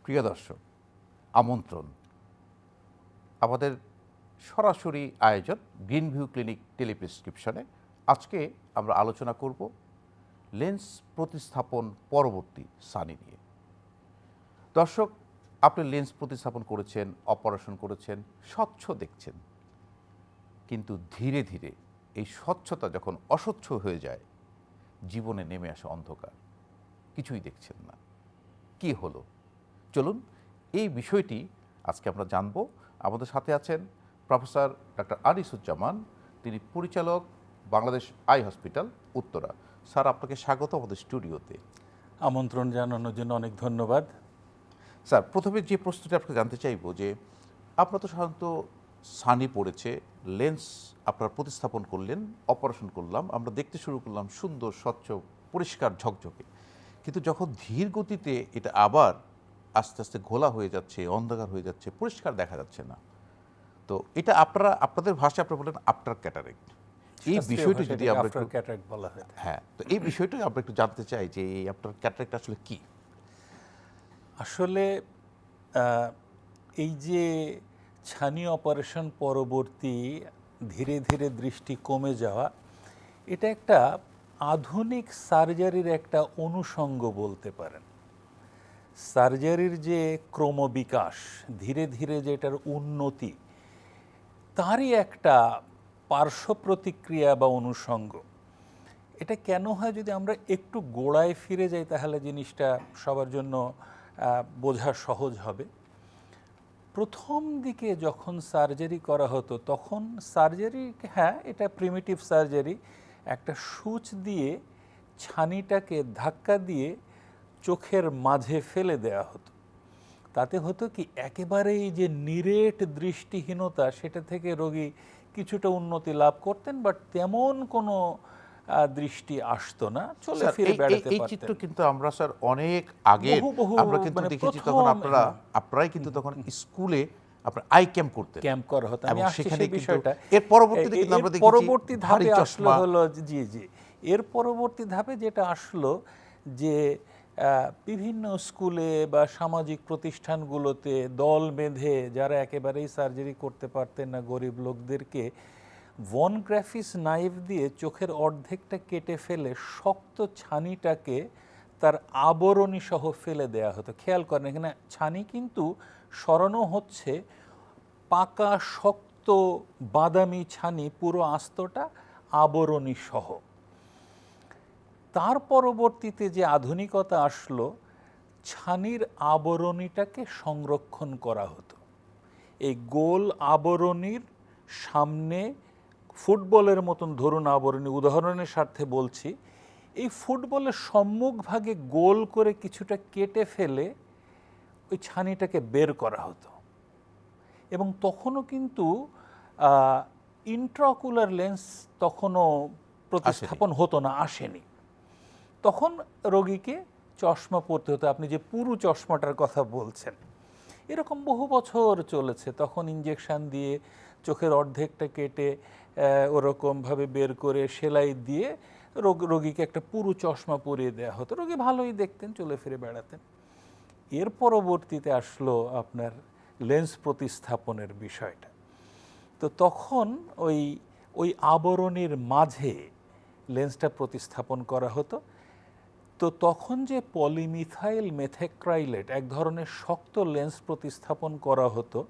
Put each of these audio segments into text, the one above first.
প্রিয় দর্শক, আমন্ত্রণ আমাদের সরাসরি আয়োজন গ্রিন ভিউ ক্লিনিক টেলিপ্রেসক্রিপশনে। আজকে আমরা আলোচনা করব লেন্স প্রতিস্থাপন পরবর্তী সানি নিয়ে। দর্শক, আপনি লেন্স প্রতিস্থাপন করেছেন, অপারেশন করেছেন, স্বচ্ছ দেখছেন, কিন্তু ধীরে ধীরে এই স্বচ্ছতা যখন অস্বচ্ছ হয়ে যায়, জীবনে নেমে আসে অন্ধকার, কিছুই দেখছেন না। কি হলো? চলুন এই বিষয়টি আজকে আমরা জানব। আমাদের সাথে আছেন প্রফেসর ডক্টর আনিসুজ্জামান, তিনি পরিচালক, Bangladesh eye hospital, Uttara. Sir, আপনাকে স্বাগত আমাদের স্টুডিওতে। আমন্ত্রণ জানানোর জন্য অনেক ধন্যবাদ। স্যার, প্রথমে যে প্রশ্নটি আপনাকে জানতে চাইব যে আপনার তো সাধারণত সানি পড়েছে, লেন্স আপনারা প্রতিস্থাপন করলেন, অপারেশন করলাম, আমরা দেখতে শুরু করলাম সুন্দর, স্বচ্ছ, পরিষ্কার, ঝকঝকে, কিন্তু যখন ধীর গতিতে এটা আবার আস্তে আস্তে ঘোলা হয়ে যাচ্ছে, অন্ধকার হয়ে যাচ্ছে, পরিষ্কার দেখা যাচ্ছে না, তো এটা আপনাদের ভাষায় আপনারা বলেন আফটার ক্যাটারেক্ট। এই বিষয়টি যদি আমরা হ্যাঁ, তো এই বিষয়টা আমরা একটু জানতে চাই যে এই আফটার ক্যাটারেক্ট আসলে কি? আসলে এই যে ছানি অপারেশন পরবর্তী ধীরে ধীরে দৃষ্টি কমে যাওয়া, এটা একটা আধুনিক সার্জারির একটা অনুষঙ্গ বলতে পারেন। সার্জারির যে ক্রমবিকাশ, ধীরে ধীরে যে এটার উন্নতি, তারই একটা পার্শ্ব প্রতিক্রিয়া বা অনুষঙ্গ। এটা কেন হয় যদি আমরা একটু গোড়ায় ফিরে যাই, তাহলে জিনিসটা সবার জন্য বোঝা সহজ হবে। প্রথম দিকে যখন সার্জারি করা হতো, তখন সার্জারি, হ্যাঁ, এটা প্রিমিটিভ সার্জারি, একটা সূচ দিয়ে ছানিটাকে ধাক্কা দিয়ে চোখের মাঝে ফেলে দেয়া হতো। তাতে হতো কি, একেবারেই যে নিরেট দৃষ্টিহীনতা, সেটা থেকে রোগী কিছুটা উন্নতি লাভ করতেন, বাট তেমন কোনো দৃষ্টি আসতো না, চলে ফিরে বেড়াতে পারতেন। এই চিত্র কিন্তু আমরা স্যার অনেক আগে আমরা কিন্তু দেখেছি, তখন আপনারাই কিন্তু তখন স্কুলে আপনার আই ক্যাম্প করতেন, ক্যাম্প করা হতো। আমি আসছি সেই বিষয়টা। এর পরবর্তীতে কিন্তু আমরা দেখেছি পরবর্তী ধাপে আসলো হলো, জি জি, এর পরবর্তী ধাপে যেটা আসলো যে বিভিন্ন স্কুলে বা সামাজিক প্রতিষ্ঠানগুলোতে দল বেঁধে যারা একেবারেই সার্জারি করতে পারতেন না, গরিব লোকদেরকে ভন গ্রাফিস নাইফ দিয়ে চোখের অর্ধেকটা কেটে ফেলে শক্ত ছানিটাকে তার আবরণী সহ ফেলে দেয়া হতো। খেয়াল করেন, এখানে ছানি কিন্তু সরানো হচ্ছে, পাকা শক্ত বাদামি ছানি, পুরো আস্তটা আবরণী সহ। তার পরবর্তীতে যে আধুনিকতা আসলো, ছানির আবরণীটাকে সংরক্ষণ করা হতো। এই গোল আবরণীর সামনে ফুটবলের মতন ধরুন আবরণী, উদাহরণের স্বার্থে বলছি, এই ফুটবলের সম্মুখভাগে গোল করে কিছুটা কেটে ফেলে ওই ছানিটাকে বের করা হতো। এবং তখনও কিন্তু ইন্ট্রাকুলার লেন্স তখনও প্রতিস্থাপন হতো না, আসেনি। তখন রোগীকে চশমা পরতে হতো। আপনি যে পুরু চশমাটার কথা বলছেন, এরকম বহু বছর চলেছে। তখন ইঞ্জেকশন দিয়ে চোখের অর্ধেকটা কেটে ওরকমভাবে বের করে সেলাই দিয়ে রোগীকে একটা পুরু চশমা পরিয়ে দেওয়া হতো। রোগী ভালোই দেখতেন, চলে ফিরে বেড়াতেন। এর পরবর্তীতে আসলো আপনার লেন্স প্রতিস্থাপনের বিষয়টা। তো তখন ওই আবরণীর মাঝে লেন্সটা প্রতিস্থাপন করা হতো। তো তখন যে পলিমিথাইল মেথেক্রাইলেট, এক ধরনের শক্ত লেন্স প্রতিস্থাপন করা হতো,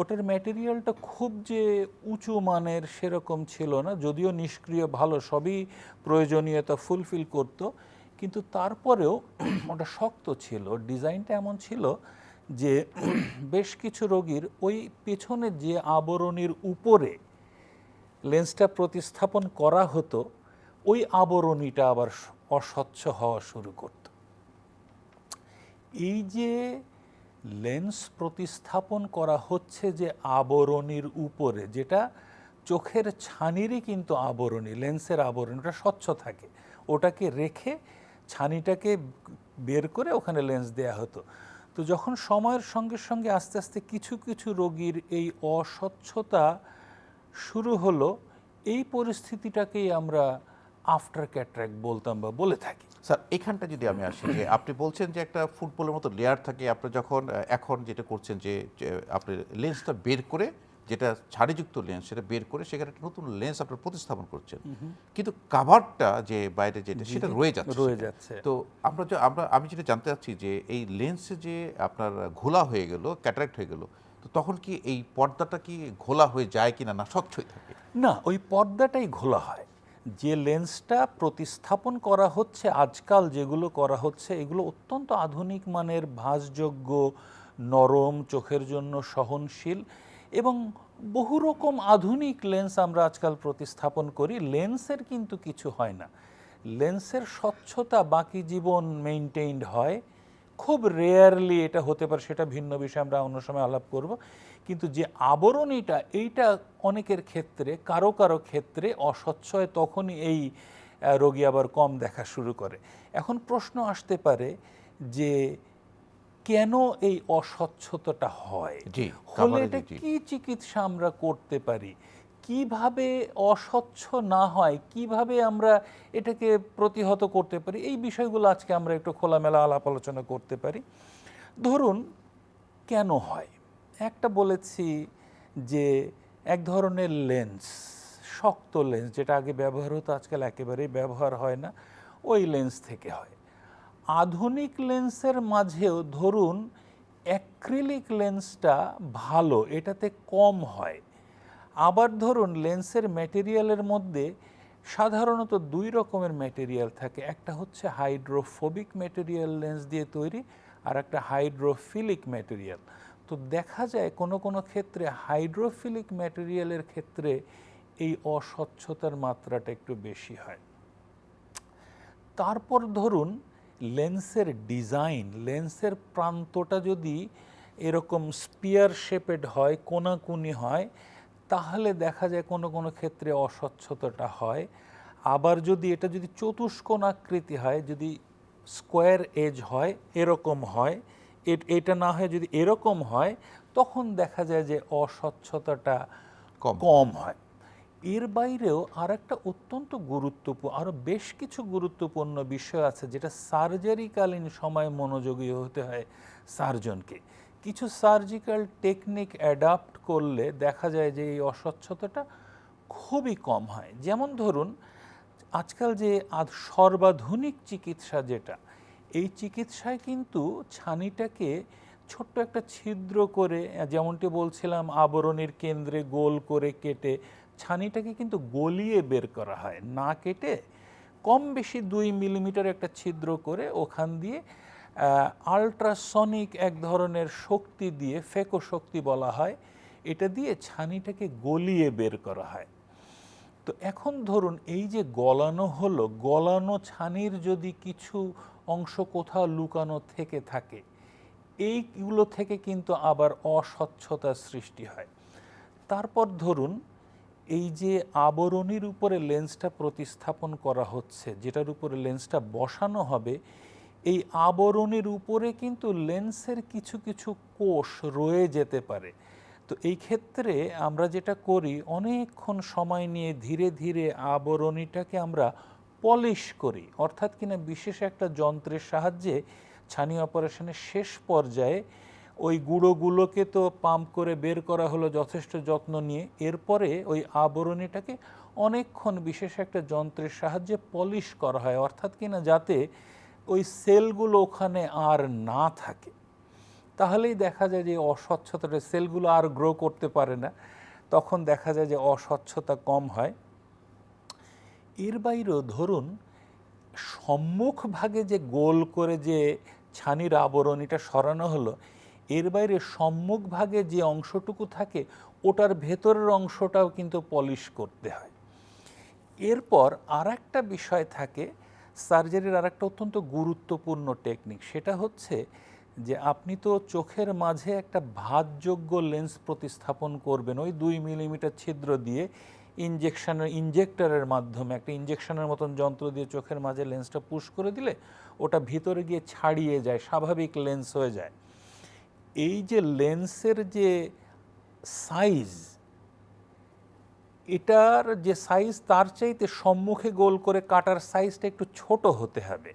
ওটার ম্যাটেরিয়ালটা খুব যে উঁচু মানের সেরকম ছিল না, যদিও নিষ্ক্রিয় ভালো, সবই প্রয়োজনীয়তা ফুলফিল করত, কিন্তু তারপরেও ওটা শক্ত ছিল। ডিজাইনটা এমন ছিল যে বেশ কিছু রোগীর ওই পেছনে যে আবরণীর উপরে লেন্সটা প্রতিস্থাপন করা হতো, ওই আবরণীটা আবার অস্বচ্ছ হওয়া শুরু করত। এই যে লেন্স প্রতিস্থাপন করা হচ্ছে যে আবরণীর উপরে, যেটা চোখের ছানিরই কিন্তু আবরণী, লেন্সের আবরণী, ওটা স্বচ্ছ থাকে, ওটাকে রেখে ছানিটাকে বের করে ওখানে লেন্স দেয়া হতো। তো যখন সময়ের সঙ্গে সঙ্গে আস্তে আস্তে কিছু কিছু রোগীর এই অস্বচ্ছতা শুরু হলো, এই পরিস্থিতিটাকেই আমরা আফটার ক্যাটারাক্ট বলতাম বা বলে থাকি। স্যার এখানটা যদি আমি আসি যে আপনি বলছেন যে একটা ফুটবলের মতো লেয়ার থাকে, আপনি যখন এখন যেটা করছেন যে যে আপনি লেন্সটা বের করে, যেটা ছাড়িযুক্ত লেন্স সেটা বের করে সেখানে একটা নতুন লেন্স আপনার প্রতিস্থাপন করছেন, কিন্তু কাভারটা যে বাইরে যেটা সেটা রয়ে যাচ্ছে রয়ে সেখানে। যাচ্ছে। তো আমি যেটা জানতে চাচ্ছি যে এই লেন্সে যে আপনার ঘোলা হয়ে গেল, ক্যাটারাক্ট হয়ে গেল, তো তখন কি এই পর্দাটা কি ঘোলা হয়ে যায় কিনা, না স্বচ্ছই থাকে? না, ওই পর্দাটাই ঘোলা হয়। যে লেন্সটা প্রতিস্থাপন করা হচ্ছে আজকাল, যেগুলো করা হচ্ছে এগুলো অত্যন্ত আধুনিক মানের, ভাঁজযোগ্য, নরম, চোখের জন্য সহনশীল এবং বহু রকম আধুনিক লেন্স আমরা আজকাল প্রতিস্থাপন করি। লেন্সের কিন্তু কিছু হয় না, লেন্সের স্বচ্ছতা বাকি জীবন মেইনটেইনড হয়। খুব রেয়ারলি এটা হতে পারে, সেটা ভিন্ন বিষয়, আমরা অন্য সময় আলাপ করব। কিন্তু যে আবরণীটা, এইটা অনেকের ক্ষেত্রে, কারো কারো ক্ষেত্রে অস্বচ্ছ হয়, তখনই এই রোগী আবার কম দেখা শুরু করে। এখন প্রশ্ন আসতে পারে যে কেন এই অস্বচ্ছতাটা হয়, জি, হলে কাভারে এটা জি। কি চিকিৎসা আমরা করতে পারি, কিভাবে অস্বচ্ছ না হয়, কিভাবে আমরা এটাকে প্রতিহত করতে পারি, এই বিষয়গুলো আজকে আমরা একটু খোলামেলা আলাপ আলোচনা করতে পারি। ধরুন কেন হয়, একটা বলেছি যে এক ধরনের লেন্স, শক্ত লেন্স, যেটা আগে ব্যবহার হতো আজকাল একেবারেই ব্যবহার হয় না, ওই লেন্স থেকে হয়। আধুনিক লেন্সের মাঝেও ধরুন অ্যাক্রিলিক লেন্সটা ভালো, এটাতে কম হয়। আবার ধরুন লেন্সের ম্যাটেরিয়ালের মধ্যে সাধারণত দুই রকমের ম্যাটেরিয়াল থাকে, একটা হচ্ছে হাইড্রোফোবিক ম্যাটেরিয়াল লেন্স দিয়ে তৈরি, আর একটা হাইড্রোফিলিক ম্যাটেরিয়াল। তো দেখা যায় কোনো কোনো ক্ষেত্রে হাইড্রোফিলিক ম্যাটেরিয়ালের ক্ষেত্রে এই অস্বচ্ছতার মাত্রাটা একটু বেশি হয়। তারপর ধরুন লেন্সের ডিজাইন, লেন্সের প্রান্তটা যদি এরকম স্পিয়ার শেপেড হয়, কোনাকুনি হয়, তাহলে দেখা যায় কোনো কোনো ক্ষেত্রে অস্বচ্ছতাটা হয়। আবার যদি এটা যদি চতুষ্কোণ আকৃতি হয়, যদি স্কোয়ার এজ হয়, এরকম হয়, এটা না হয় যদি এরকম হয়, তখন দেখা যায় যে অস্বচ্ছতাটা কম হয়। এর বাইরেও আর একটা অত্যন্ত গুরুত্বপূর্ণ, আরও বেশ কিছু গুরুত্বপূর্ণ বিষয় আছে যেটা সার্জারিকালীন সময় মনোযোগী হতে হয় সার্জনকে। কিছু সার্জিক্যাল টেকনিক অ্যাডাপ্ট করলে দেখা যায় যে এই অস্বচ্ছতাটা খুবই কম হয়। যেমন ধরুন আজকাল যে সর্বাধুনিক চিকিৎসা যেটা, এই চিকিৎসায় কিন্তু ছানিটাকে ছোট্ট একটা ছিদ্র করে, যেমনটি বলছিলাম আবরণীর কেন্দ্রে গোল করে কেটে ছানিটাকে কিন্তু গলিয়ে বের করা হয়, না কেটে কম বেশি 2 মিলিমিটার একটা ছিদ্র করে ওখান দিয়ে আল্ট্রাসনিক এক ধরনের শক্তি দিয়ে, ফেকো শক্তি বলা হয়, এটা দিয়ে ছানিটাকে গলিয়ে বের করা হয়। তো এখন ধরুন এই যে গলানো হলো, গলানো ছানির যদি কিছু অংশ কোথাও লুকানো থেকে থাকে, এইগুলো থেকে কিন্তু আবার অস্বচ্ছতার সৃষ্টি হয়। তারপর ধরুন এই যে আবরণীর উপরে লেন্সটা প্রতিস্থাপন করা হচ্ছে, যেটার উপরে লেন্সটা বসানো হবে, এই আবরণীর উপরে কিন্তু লেন্সের কিছু কিছু কোষ রয়ে যেতে পারে। তো এই ক্ষেত্রে আমরা যেটা করি, অনেকক্ষণ সময় নিয়ে ধীরে ধীরে আবরণীটাকে আমরা পলিশ করি, অর্থাৎ কিনা বিশেষ একটা যন্ত্রের সাহায্যে ছানি অপারেশনের শেষ পর্যায়ে ওই গুঁড়োগুলোকে তো পাম্প করে বের করা হলো যথেষ্ট যত্ন নিয়ে, এরপরে ওই আবরণীটাকে অনেকক্ষণ বিশেষ একটা যন্ত্রের সাহায্যে পলিশ করা হয়, অর্থাৎ কিনা যাতে ওই সেলগুলো ওখানে আর না থাকে। তাহলেই দেখা যায় যে অস্বচ্ছতাটা, সেলগুলো আর গ্রো করতে পারে না, তখন দেখা যায় যে অস্বচ্ছতা কম হয়। এর বাইরেও ধরুন সম্মুখ ভাগে যে গোল করে যে ছানির আবরণীটা সরানো হলো, এর বাইরে সম্মুখ ভাগে যে অংশটুকু থাকে ওটার ভেতরের অংশটাও কিন্তু পলিশ করতে হয়। এরপর আর একটা বিষয় থাকে সার্জারির, আর একটা অত্যন্ত গুরুত্বপূর্ণ টেকনিক, সেটা হচ্ছে যে আপনি তো চোখের মাঝে একটা ভাঁজযোগ্য লেন্স প্রতিস্থাপন করবেন ওই 2 মিলিমিটার ছিদ্র দিয়ে, ইনজেক্টরের মাধ্যমে একটা ইনজেকশনের মতন যন্ত্র দিয়ে চোখের মাঝে লেন্সটা পুশ করে দিলে ওটা ভিতরে গিয়ে ছাড়িয়ে যায়, স্বাভাবিক লেন্স হয়ে যায়। এই যে লেন্সের যে সাইজ, এটার যে সাইজ তার চাইতে সম্মুখে গোল করে কাটার সাইজটা একটু ছোট হতে হবে,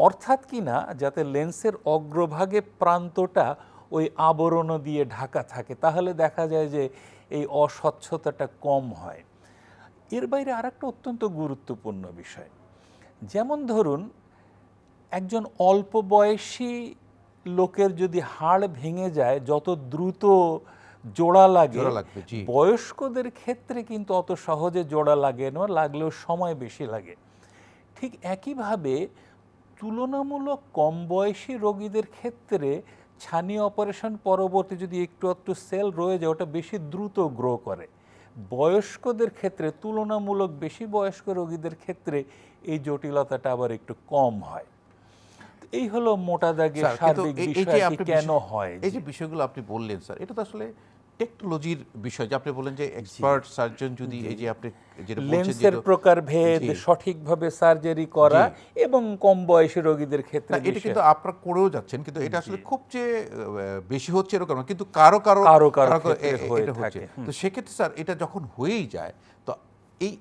অর্থাৎ কি না যাতে লেন্সের অগ্রভাগে প্রান্তটা ওই আবরণ দিয়ে ঢাকা থাকে, তাহলে দেখা যায় যে এই অস্বচ্ছতাটা কম হয়। এর বাইরে আরেকটা অত্যন্ত গুরুত্বপূর্ণ বিষয়, যেমন ধরুন একজন অল্প বয়সী লোকের যদি হাড় ভেঙে যায় যত দ্রুত জোড়া লাগে, বয়স্কদের ক্ষেত্রে কিন্তু অত সহজে জোড়া লাগে না, লাগলেও সময় বেশি লাগে। ঠিক একইভাবে তুলনামূলক কম বয়সী রোগীদের ক্ষেত্রে ছানি অপারেশন পরবর্তী যদি একটু সেল রয়ে যায় ওটা বেশি দ্রুত গ্রো করে। বয়স্কদের ক্ষেত্রে তুলনামূলক বেশি বয়স্ক রোগীদের ক্ষেত্রে এই জটিলতাটা আবার একটু কম হয়। এই হলো মোটা দাগে সার্বিক বিষয় কেন হয়। এই যে বিষয়গুলো আপনি বললেন স্যার, এটা তো আসলে টেকনোলজির বিষয়, যে আপনি বলেন যে এক্সপার্ট সার্জন যদি এই যে আপনি যেটা বলছেন লেন্সের প্রকারভেদ, সঠিকভাবে সার্জারি করা এবং কম বয়সী রোগীদের ক্ষেত্রে এটা কিন্তু আপনারা করেও যাচ্ছেন, কিন্তু এটা আসলে খুব যে বেশি হচ্ছে এরকম না, কিন্তু কারো এটা হচ্ছে। তো সেক্ষেত্রে স্যার এটা যখন হয়েই যায়, তো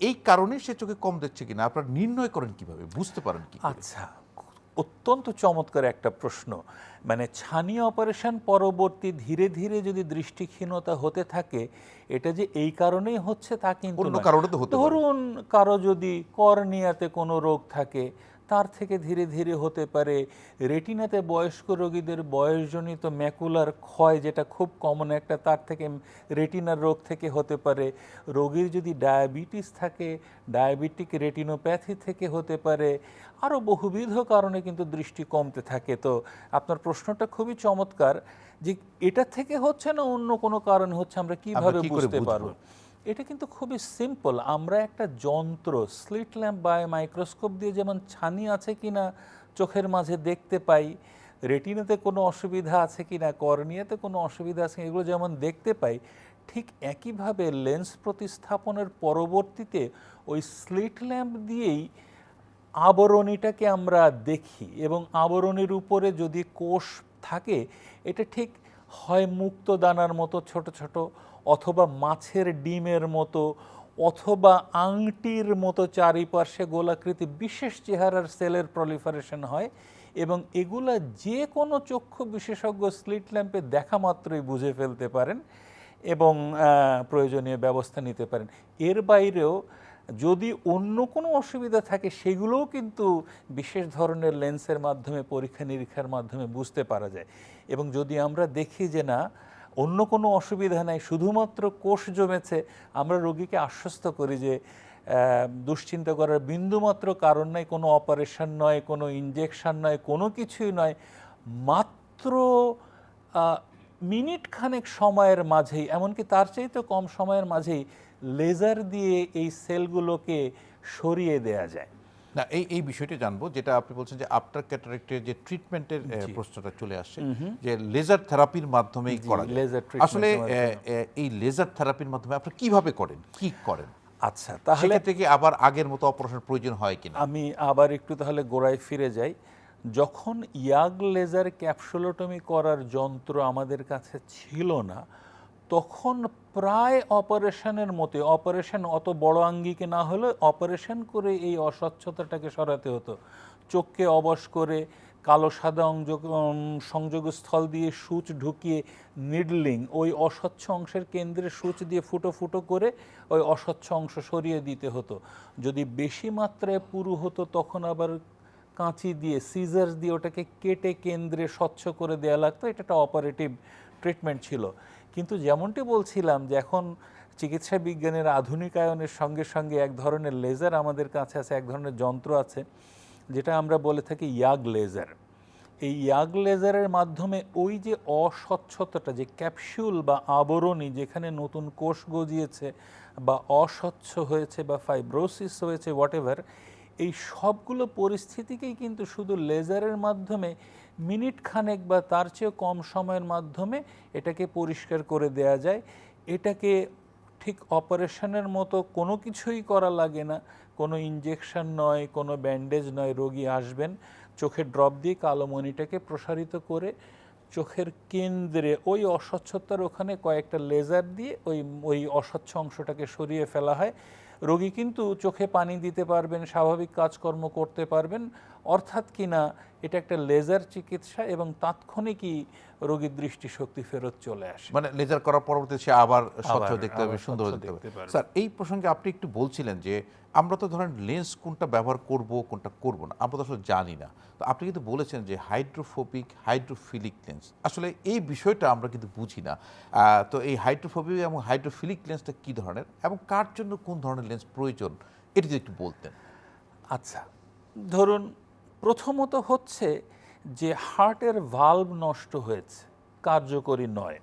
এই কারণে সে চোখে কম দেখছে কিনা আপনারা নির্ণয় করেন কিভাবে, বুঝতে পারেন কি? আচ্ছা, অত্যন্ত চমৎকার একটা প্রশ্ন। মানে ছানি অপারেশন পরবর্তী ধীরে ধীরে যদি দৃষ্টিহীনতা হতে থাকে, এটা যে এই কারণেই হচ্ছে তা কিন্তু নয়। ধরুন কারো যদি কর্নিয়াতে কোনো রোগ থাকে তার থেকে ধীরে ধীরে হতে পারে, রেটিনাতে বয়স্ক রোগীদের বয়সজনিত ম্যাকুলার ক্ষয় যেটা খুব কমন একটা, তার থেকে রেটিনার রোগ থেকে হতে পারে। রোগীর যদি ডায়াবেটিস থাকে ডায়াবেটিক রেটিনোপ্যাথি থেকে হতে পারে। আরও বহুবিধ কারণে কিন্তু দৃষ্টি কমতে থাকে। তো আপনার প্রশ্নটা খুবই চমৎকার যে এটা থেকে হচ্ছে না অন্য কোনো কারণে হচ্ছে, আমরা কিভাবে বুঝতে পারব? এটা কিন্তু খুবই সিম্পল। আমরা একটা যন্ত্র স্লিট ল্যাম্প বা মাইক্রোস্কোপ দিয়ে যেমন ছানি আছে কিনা চোখের মাঝে দেখতে পাই, রেটিনাতে কোনো অসুবিধা আছে কিনা, কর্নিয়াতে কোনো অসুবিধা আছে কিনা, এগুলো যেমন দেখতে পাই, ঠিক একইভাবে লেন্স প্রতিস্থাপনের পরবর্তীতে ওই স্লিট ল্যাম্প দিয়েই আবরণীটাকে আমরা দেখি, এবং আবরণীর উপরে যদি কোষ থাকে এটা ঠিক হয় মুক্ত দানার মতো ছোট ছোট, অথবা মাছের ডিমের মতো, অথবা আংটির মতো চারিপার্শ্বে গোলাকৃতি বিশেষ চেহারার সেলের প্রলিফারেশন হয়, এবং এগুলা যে কোনো চক্ষু বিশেষজ্ঞ স্লিট ল্যাম্পে দেখা মাত্রই বুঝে ফেলতে পারেন এবং প্রয়োজনীয় ব্যবস্থা নিতে পারেন। এর বাইরেও যদি অন্য কোনো অসুবিধা থাকে সেগুলোও কিন্তু বিশেষ ধরনের লেন্সের মাধ্যমে পরীক্ষা নিরীক্ষার মাধ্যমে বুঝতে পারা যায়। এবং যদি আমরা দেখি যে না অন্য কোনো অসুবিধা নাই, শুধুমাত্র কোষ জমেছে, আমরা রোগীকে আশ্বস্ত করি যে দুশ্চিন্তা করার বিন্দুমাত্র কারণ নাই, কোনো অপারেশন নয়, কোনো ইনজেকশন নয়, কোনো কিছুই নয়, মাত্র মিনিট খানেক সময়ের মাঝেই, এমনকি তার চাইতে কম সময়ের মাঝেই লেজার দিয়ে এই সেলগুলোকে সরিয়ে দেয়া যায়। না এই বিষয়টি জানবো, যেটা আপনি বলছেন যে আফটার ক্যাটারাক্টের যে ট্রিটমেন্টের প্রশ্নটা চলে আসছে, যে লেজার থেরাপির মাধ্যমেই করা যায়। আসলে এই লেজার থেরাপির মাধ্যমে আপনি কিভাবে করেন, কি করেন? আচ্ছা, তাহলে থেকে আবার আগের মতো অপারেশনের প্রয়োজন হয় কিনা? আমি আবার একটু তাহলে গোড়ায় ফিরে যাই। যখন ইয়াগ লেজার ক্যাপসুলোটমি করার যন্ত্র আমাদের কাছে ছিল না, তখন প্রায় অপারেশনের মতো, অপারেশন অত বড় আঙ্গিকে না হলে অপারেশন করে এই অস্বচ্ছতাটাকে সরাতে হতো। চোখকে অবশ করে কালো সাদা সংযোগস্থল দিয়ে সূচ ঢুকিয়ে নিডলিং, ওই অস্বচ্ছ অংশের কেন্দ্রে সূচ দিয়ে ফুটো ফুটো করে ওই অস্বচ্ছ অংশ সরিয়ে দিতে হতো। যদি বেশি মাত্রায় পুরু হতো তখন আবার কাঁচি দিয়ে সিজার দিয়ে ওটাকে কেটে কেন্দ্রে স্বচ্ছ করে দেওয়া লাগতো। এটা একটা অপারেটিভ ট্রিটমেন্ট ছিল। কিন্তু যেমনটি বলছিলাম যে এখন চিকিৎসা বিজ্ঞানের আধুনিকায়নের সঙ্গে সঙ্গে এক ধরনের লেজার আমাদের কাছে আছে, এক ধরনের যন্ত্র আছে যেটা আমরা বলে থাকি ইয়াগ লেজার। এই ইয়াগ লেজারের মাধ্যমে ওই যে অস্বচ্ছতাটা, যে ক্যাপসুল বা আবরণী যেখানে নতুন কোষ গজিয়েছে বা অস্বচ্ছ হয়েছে বা ফাইব্রোসিস হয়েছে হোয়াটএভার, এই সবগুলো পরিস্থিতিকেই কিন্তু শুধু লেজারের মাধ্যমে মিনিট খানেক বা তার চেয়েও কম সময়ের মাধ্যমে এটাকে পরিষ্কার করে দেয়া যায়। এটাকে ঠিক অপারেশনের মতো কোনো কিছুই করা লাগে না, কোনো ইনজেকশন নয়, কোনো ব্যান্ডেজ নয়। রোগী আসবেন, চোখে ড্রপ দিয়ে কালো মণিটাকে প্রসারিত করে চোখের কেন্দ্রে ওই অস্বচ্ছতার ওখানে কয়েকটা লেজার দিয়ে ওই অস্বচ্ছ অংশটাকে সরিয়ে ফেলা হয়। রোগী কিন্তু চোখে পানি দিতে পারবেন, স্বাভাবিক কাজকর্ম করতে পারবেন, অর্থাৎ কিনা এটা একটা লেজার চিকিৎসা এবং তাৎক্ষণিকই রোগীর দৃষ্টিশক্তি ফেরত চলে আসে। মানে লেজার করার পরবর্তী সে আবার স্বচ্ছ দেখতে হবে, আবার সুন্দর স্বচ্ছ দেখতে হবে। দেখতে পারবে। স্যার, এই প্রসঙ্গে আপনি একটু বলছিলেন যে আমরা তো ধরেন লেন্স কোনটা ব্যবহার করব কোনটা করব না আমরা তো আসলে জানি না। তো আপনি কিন্তু বলেছেন যে হাইড্রোফোবিক হাইড্রোফিলিক লেন্স, আসলে এই বিষয়টা আমরা কিন্তু বুঝি না। তো এই হাইড্রোফোবিক এবং হাইড্রোফিলিক লেন্সটা কী ধরনের এবং কার জন্য কোন ধরনের লেন্স প্রয়োজন, এটা যদি একটু বলতেন। আচ্ছা, ধরুন প্রথমত হচ্ছে যে হার্টের ভালভ নষ্ট হয়েছে, কার্যকরী নয়,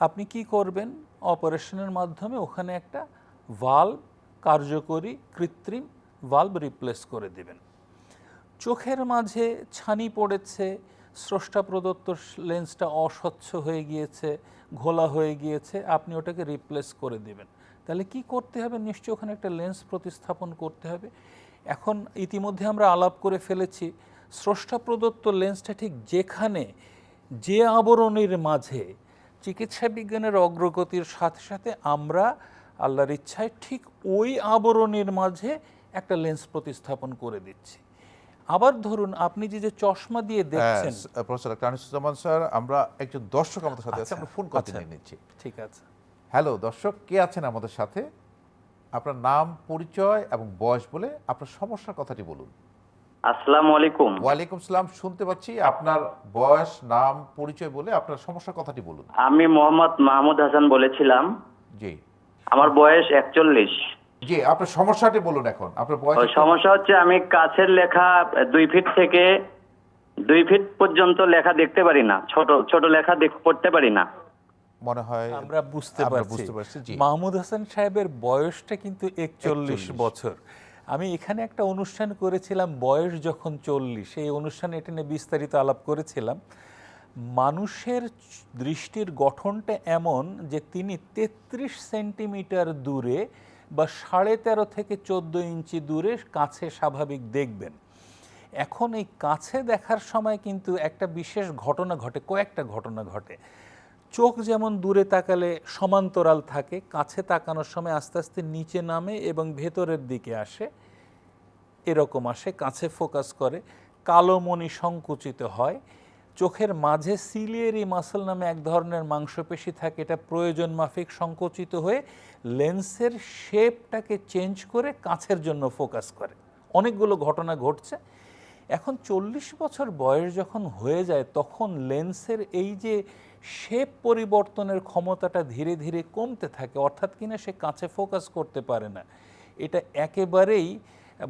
আপনি কি করবেন? অপারেশনের মাধ্যমে ওখানে একটা ভালভ, কার্যকরী কৃত্রিম ভালভ রিপ্লেস করে দিবেন। চোখের মাঝে ছানি পড়েছে, স্রষ্টা প্রদত্ত লেন্সটা অস্বচ্ছ হয়ে গিয়েছে, ঘোলা হয়ে গিয়েছে, আপনি ওটাকে রিপ্লেস করে দিবেন। তাহলে কি করতে হবে? নিশ্চয়ই ওখানে একটা লেন্স প্রতিস্থাপন করতে হবে। এখন ইতিমধ্যে আমরা আলাপ করে ফেলেছি, স্রষ্টা প্রদত্ত লেন্সটা ঠিক যেখানে, যে আবরণের মাঝে চিকিৎসা বিজ্ঞানের অগ্রগতির সাথে সাথে আমরা আল্লাহর ইচ্ছায় ঠিক ওই আবরণের মাঝে একটা লেন্স প্রতিস্থাপন করে দিচ্ছি। আবার ধরুন আপনি যে চশমা দিয়ে দেখছেন। প্রফেসর ডক্টর আনিসুজ্জামান স্যার, আমরা একজন দর্শক আমাদের সাথে আছে, আমরা ফোন করতে নিয়ে নিচ্ছি। ঠিক আছে। হ্যালো দর্শক, কে আছেন আমাদের সাথে? আপনার নাম, পরিচয় এবং বয়স বলে আপনার সমস্যার কথাটি বলুন। আসসালামু আলাইকুম। ওয়ালাইকুম সালাম, শুনতে পাচ্ছি। আপনার বয়স, নাম, পরিচয় বলে আপনার সমস্যার কথাটি বলুন। আমি মোহাম্মদ মাহমুদ হাসান বলেছিলাম। জি আমার বয়স 41। জি, আপনার সমস্যাটি বলুন। এখন আপনার বয়স। সমস্যা হচ্ছে আমি কাছের লেখা 2 ফিট থেকে 2 ফিট পর্যন্ত লেখা দেখতে পারি না, ছোট ছোট লেখা পড়তে পারি না। মনে হয় আমরা বুঝতে পারছি। জি। মাহমুদ হাসান সাহেবের বয়সটা কিন্তু 41 বছর। আমি এখানে একটা অনুষ্ঠান করেছিলাম বয়স যখন 40, এই অনুষ্ঠানে এটা নিয়ে বিস্তারিত আলাপ করেছিলাম। মানুষের দৃষ্টির গঠনটা এমন যে তিনি 33 সেন্টিমিটার দূরে বা 13.5 থেকে 14 ইঞ্চি দূরে কাছে স্বাভাবিক দেখবেন। এখন এই কাছে দেখার সময় কিন্তু একটা বিশেষ ঘটনা ঘটে, কয়েকটা ঘটনা ঘটে। চোখ যেমন দূরে তাকালে সমান্তরাল থাকে, কাছে তাকানোর সময় আস্তে আস্তে নিচে নামে এবং ভেতরের দিকে আসে, এরকম আসে, কাছে ফোকাস করে। কালো মণি সংকুচিত হয়। চোখের মাঝে সিলিয়ারি মাসল নামে এক ধরনের মাংসপেশি থাকে, এটা প্রয়োজন মাফিক সংকুচিত হয়ে লেন্সের শেপটাকে চেঞ্জ করে কাছের জন্য ফোকাস করে। অনেকগুলো ঘটনা ঘটছে। এখন 40 বছর বয়স যখন হয়ে যায় তখন লেন্সের এই যে শেপ পরিবর্তনের ক্ষমতাটা ধীরে ধীরে কমতে থাকে, অর্থাৎ কিনা সে কাছে ফোকাস করতে পারে না। এটা একেবারেই,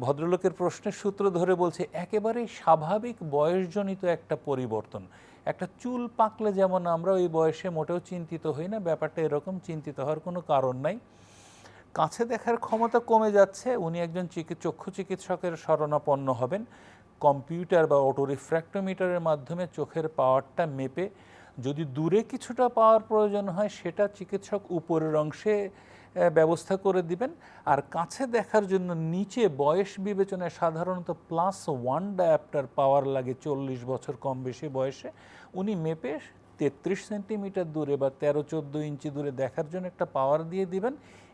ভদ্রলোকের প্রশ্নের সূত্র ধরে বলছে, একেবারেই স্বাভাবিক বয়সজনিত একটা পরিবর্তন। একটা চুল পাকলে যেমন আমরা ওই বয়সে মোটেও চিন্তিত হই না, ব্যাপারটা এরকম, চিন্তিত হওয়ার কোনো কারণ নাই। কাছে দেখার ক্ষমতা কমে যাচ্ছে, উনি একজন চক্ষু চিকিৎসকের শরণাপন্ন হবেন। কম্পিউটার বা অটো রিফ্র্যাক্টোমিটারের মাধ্যমে চোখের পাওয়ারটা মেপে, যদি দূরে কিছুটা পাওয়ার প্রয়োজন হয় সেটা চিকিৎসক উপরের অংশে ব্যবস্থা করে দিবেন। আর কাছে দেখার জন্য নিচে বয়স বিবেচনায় সাধারণত +1 ডায়াপ্টার পাওয়ার লাগে 40 বছর কম বেশি বয়সে। উনি মেপে 33 সেন্টিমিটার দূরে বা 13-14 ইঞ্চি দূরে দেখার জন্য একটা পাওয়ার দিয়ে দিবেন।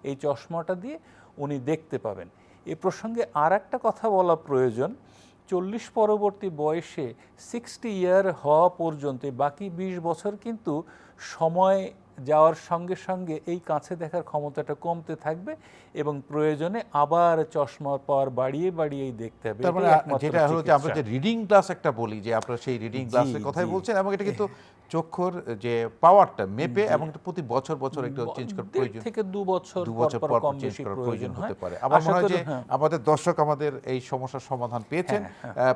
এই চশমাটা দিয়ে উনি দেখতে পাবেন। এ প্রসঙ্গে আর একটা কথা বলা প্রয়োজন, 40 পরবর্তী বয়সে 60 ইয়ার হওয়া পর্যন্ত বাকি 20 বছর কিন্তু সময় যাওয়ার সঙ্গে সঙ্গে এই কাছে দেখার ক্ষমতাটা কমতে থাকবে এবং প্রয়োজনে আবার চশমার পাওয়ার বাড়িয়ে বাড়িয়েই দেখতে হবে। তার মানে যেটা হলো যে আমরা যে রিডিং গ্লাস একটা বলি, যে আপনারা সেই রিডিং গ্লাসের কথাই বলছেন, এবং এটা কিন্তু চক্ষুর যে পাওয়ারটা মেপে এবং প্রতি বছর বছর একটু চেঞ্জ করার প্রয়োজন, 1.5 থেকে 2 বছর পর কম বেশি প্রয়োজন হতে হয়। পারে। আমার মনে হয় যে আমাদের দর্শক আমাদের এই সমস্যার সমাধান পেয়েছেন।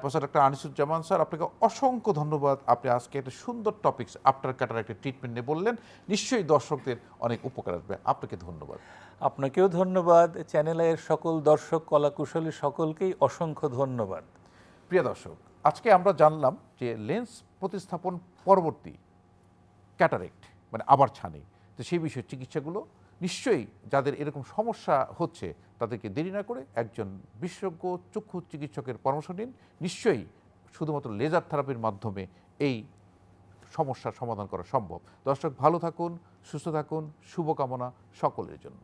প্রফেসর ডক্টর আনিসুজ্জামান স্যার, আপনাকে অসংখ্য ধন্যবাদ। আপনি আজকে একটা সুন্দর টপিকস, আফটার কাটার একটা ট্রিটমেন্ট নিয়ে বললেন, নিশ্চয়ই দর্শকদের অনেক উপকার আসবে। আপনাকে ধন্যবাদ। আপনাকেও ধন্যবাদ। চ্যানেলের সকল দর্শক, কলাকুশলী সকলকেই অসংখ্য ধন্যবাদ। প্রিয় দর্শক, আজকে আমরা জানলাম যে লেন্স প্রতিস্থাপন পরবর্তী ক্যাটারেক্ট মানে আবার ছানি, তো সেই বিষয়ে চিকিৎসাগুলো নিশ্চয়ই যাদের এরকম সমস্যা হচ্ছে তাদেরকে দেরি না করে একজন বিশেষজ্ঞ চক্ষু চিকিৎসকের পরামর্শ নিন। নিশ্চয়ই শুধুমাত্র লেজার থেরাপির মাধ্যমে এই সমস্যার সমাধান করা সম্ভব। দর্শক ভালো থাকুন, সুস্থ থাকুন, শুভকামনা সকলের জন্য।